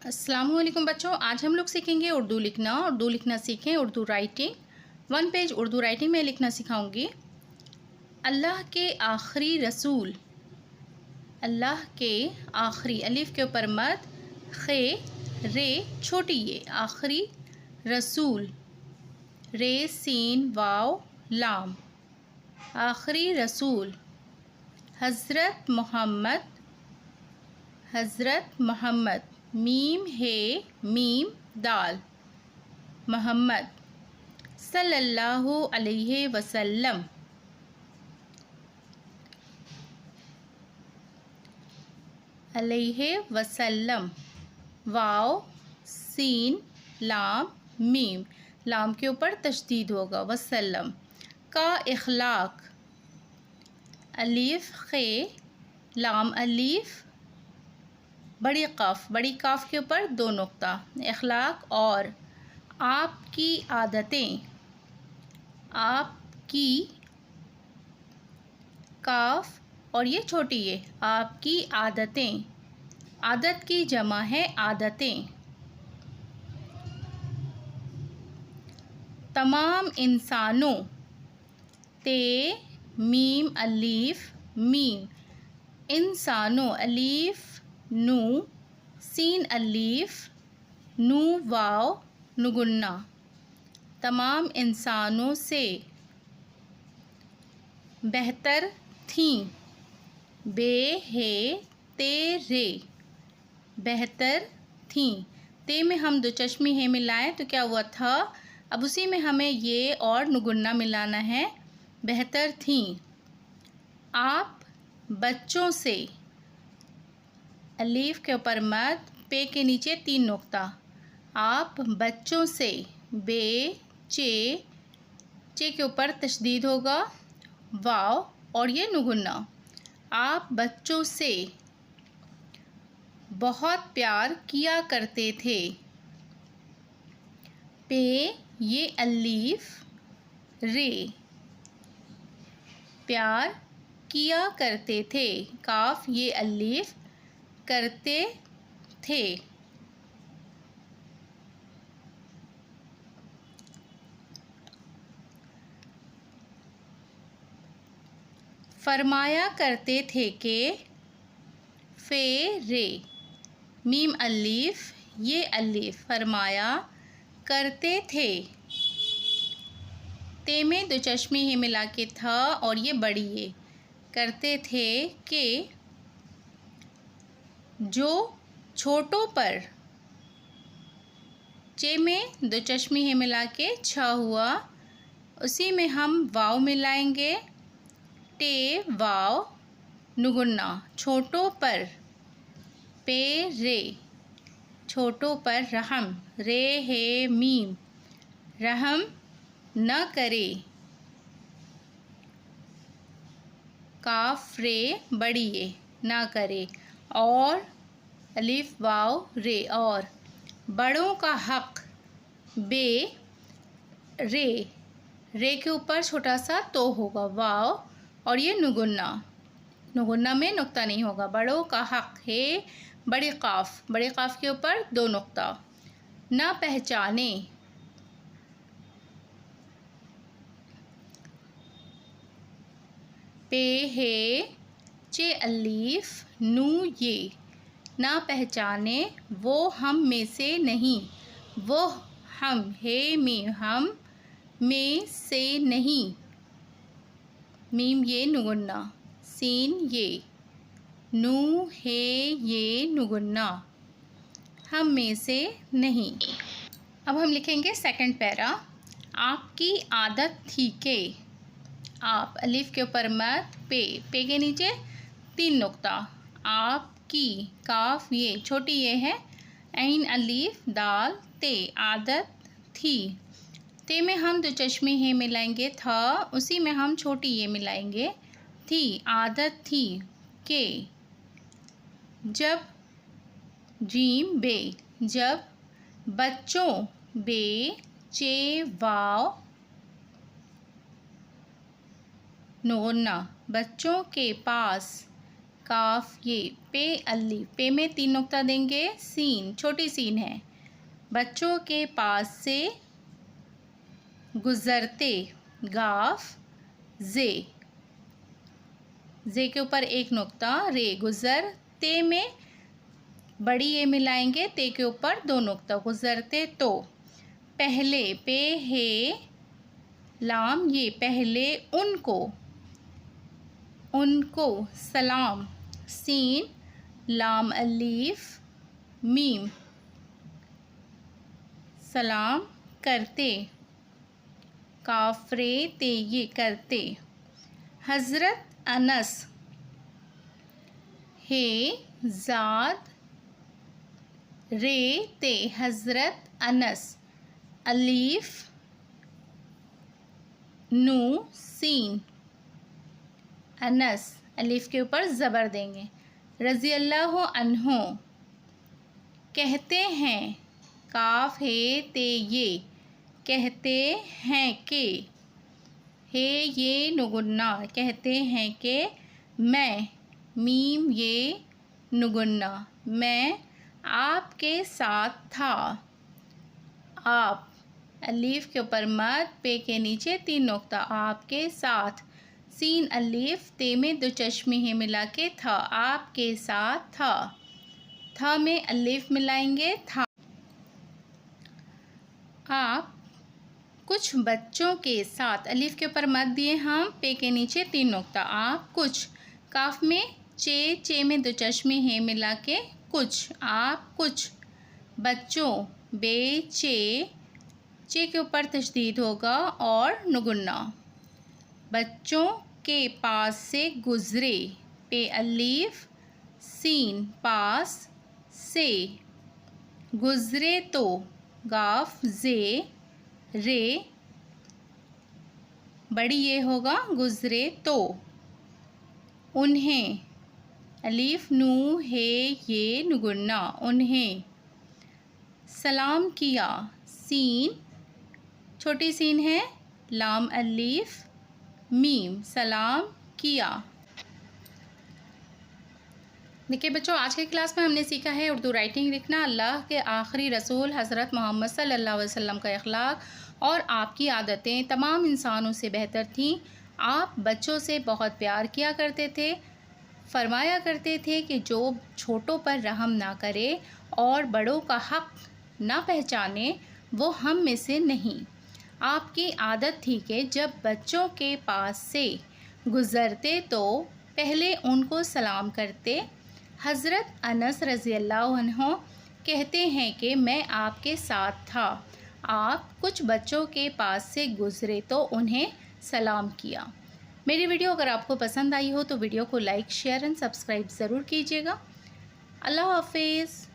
अस्सलामुअलैकुम बच्चों, आज हम लोग सीखेंगे उर्दू लिखना सीखें। Urdu writing 1 page Urdu writing में लिखना सिखाऊंगी। अल्लाह के आखिरी रसूल। अल्लाह के आखिरी, अलिफ के ऊपर मद, खे रे छोटी ये, आखिरी रसूल, रे सीन वाव लाम, आखिरी रसूल। हज़रत मोहम्मद, हज़रत मोहम्मद, मीम है मीम दाल, मोहम्मद। सल्लल्लाहु अलैहि वसल्लम, अलैहि वसल्लम, वाव सीन लाम मीम, लाम के ऊपर तशदीद होगा, वसल्लम। का इखलाक, अलीफ खे लाम अलीफ, बड़ी काफ के ऊपर 2 नुक्ता, इखलाक। और आपकी आदतें, आपकी काफ और ये छोटी ये, आपकी आदतें, आदत की जमा है आदतें। तमाम इंसानों, ते मीम अलीफ मीम, इंसानों अलीफ नू, सीन अलीफ नू वाव नुगुन्ना, तमाम इंसानों से। बेहतर थी, बे है ते रे, बेहतर थी। ते में हम दो चश्मी है मिलाएं तो क्या हुआ था, अब उसी में हमें ये और नुगुन्ना मिलाना है। बेहतर थी। आप बच्चों से, अलीफ के ऊपर मद, पे के नीचे 3 नुक्ता, आप बच्चों से, बे चे, चे के ऊपर तशदीद होगा, वाव और ये नुगुन्ना। आप बच्चों से बहुत प्यार किया करते थे, पे ये अलीफ रे, प्यार किया करते थे, काफ ये अलीफ, करते थे। फरमाया करते थे के, फे रे, मीम अलीफ ये अलीफ, फरमाया करते थे। ते में दो चश्मे ही मिला के था और ये बड़ी ये, करते थे के जो छोटों पर, चे में दो चश्मे ही मिला के छ हुआ, उसी में हम वाव मिलाएंगे, टे वाव नुगुन्ना, छोटों पर, पे रे, छोटों पर रहम, रे है मीम, रहम न करे, काफ रे बड़ी ये, ना करे। और अलिफ वाव रे, और बड़ों का हक, बे रे, रे के ऊपर छोटा सा तो होगा, वाव और ये नुगुन्ना, नुगुन्ना में नुक्ता नहीं होगा। बड़ों का हक है, बड़ी काफ के ऊपर 2 नुक्ता। ना पहचाने, पे है चे अलीफ नू ये, ना पहचाने वो हम में से नहीं, वो हम है में, हम में से नहीं, मीम ये नुगुन्ना, सीन ये, नू है ये नुगुन्ना, हम में से नहीं। अब हम लिखेंगे सेकंड पैरा। आपकी आदत थी के, आप अलिफ के ऊपर मद, पे के नीचे 3 नुक्ता, आपकी काफ ये छोटी ये है, ऐन अलिफ दाल ते, आदत थी। ते में हम दो चश्मे हैं मिलाएंगे, था उसी में हम छोटी ये मिलाएंगे, थी, आदत थी के। जब जीम बे, जब बच्चों, बे चे वाव नुगुन्ना, बच्चों के पास, काफ ये, पे अलिफ, पे में 3 नुक्ता देंगे, सीन छोटी सीन है, बच्चों के पास से गुजरते, गाफ जे, जे के ऊपर 1 नुक्ता, रे, गुजर, ते में बड़ी ये मिलाएंगे, ते के ऊपर 2 नुक्ता, गुजरते तो, पहले, पे हे लाम ये, पहले उनको, उनको, सलाम, सीन, लाम अलीफ, मीम, सलाम करते, काफरे ते ये करते, हज़रत अनस, हे ज़ाद रे ते, हज़रत अनस, अलीफ नू सीन, अनस, अलीफ के ऊपर ज़बर देंगे, रज़ी अल्लाह अन्हो, कहते हैं, काफ है ते ये, कहते हैं के, हे ये नुगुन्ना, कहते हैं कि मैं, मीम ये नुगुन्ना, मैं आपके साथ था, आप, अलीफ के ऊपर मद, पे के नीचे 3 नुक्ता, आपके साथ, सीन अलीफ, ते में 2 चश्मे हैं मिला के था, आपके साथ था, था में अलीफ मिलाएंगे, था, आप कुछ बच्चों के साथ, अलीफ के ऊपर मद दिए हम, पे के नीचे 3 नुक्ता, आप कुछ, काफ में चे में 2 चश्मे हैं मिला के कुछ, आप कुछ बच्चों, बे चे के ऊपर तशदीद होगा और नुगुन्ना, बच्चों के पास से गुजरे, पे अलीफ, सीन, पास से, गुजरे तो, गाफ जे, रे, बड़ी ये होगा, गुजरे तो, उन्हें, अलीफ नू है ये नुगुन्ना, उन्हें, सलाम किया, सीन छोटी सीन है, लाम अलीफ मीम, सलाम किया। देखिए बच्चों, आज के क्लास में हमने सीखा है उर्दू राइटिंग लिखना, अल्लाह के आखिरी रसूल हज़रत मोहम्मद सल्लल्लाहु अलैहि वसल्लम का अखलाक और आपकी आदतें तमाम इंसानों से बेहतर थीं। आप बच्चों से बहुत प्यार किया करते थे, फरमाया करते थे कि जो छोटों पर रहम ना करे और बड़ों का हक़ ना पहचाने वो हम में से नहीं। आपकी आदत थी कि जब बच्चों के पास से गुज़रते तो पहले उनको सलाम करते। हज़रत अनस रज़ी अल्लाह अन्हु कहते हैं कि मैं आपके साथ था, आप कुछ बच्चों के पास से गुज़रे तो उन्हें सलाम किया। मेरी वीडियो अगर आपको पसंद आई हो तो वीडियो को लाइक, शेयर एंड सब्सक्राइब ज़रूर कीजिएगा। अल्लाह हाफिज़।